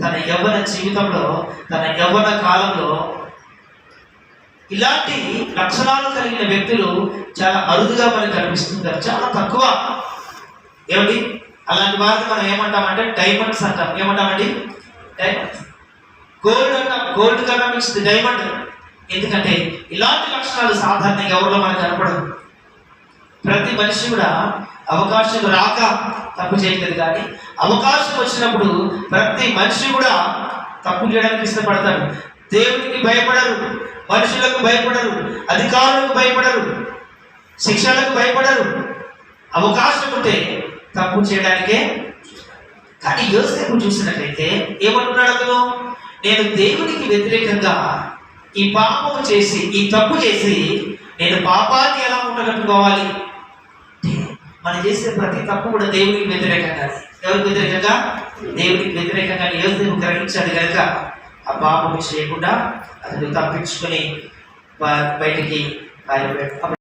తన యవ్వన జీవితంలో, తన యవ్వన కాలంలో ఇలాంటి లక్షణాలు కలిగిన వ్యక్తులు చాలా అరుదుగా మనకు కనిపిస్తుంటారు, చాలా తక్కువ. ఏమండి, అలాంటి వారిని మనం ఏమంటామంటే డైమండ్స్ అంటాం. ఏమంటామండి? డైమండ్స్. గోల్డ్ అంటాం. గోల్డ్ కన్నా మిక్స్డ్ డైమండ్. ఎందుకంటే ఇలాంటి లక్షణాలు సాధారణంగా ఎవరిలో మనకు కనపడదు. ప్రతి మనిషి కూడా అవకాశం రాక తప్పు చేయలేదు, కానీ అవకాశం వచ్చినప్పుడు ప్రతి మనిషి కూడా తప్పు చేయడానికి ఇష్టపడతాడు. దేవునికి భయపడరు, మనుషులకు భయపడరు, అధికారులకు భయపడరు, శిక్షలకు భయపడరు. అవకాశం ఉంటే తప్పు చేయడానికే. కానీ యోసేపు చూసినట్లయితే ఏమంటున్నాడు అతను? నేను దేవునికి వ్యతిరేకంగా ఈ పాపము చేసి, ఈ తప్పు చేసి నేను పాపాన్ని ఎలా ఉండగట్టుకోవాలి? మనం చేసే ప్రతి తప్పు కూడా దేవునికి వ్యతిరేకంగా. ఎవరికి వ్యతిరేకంగా? దేవునికి వ్యతిరేకంగా యోసేపు గ్రహించాడు కనుక ఆ పాపము చేయకుండా అతను తప్పించుకొని బయటికి పారిపోయాడు.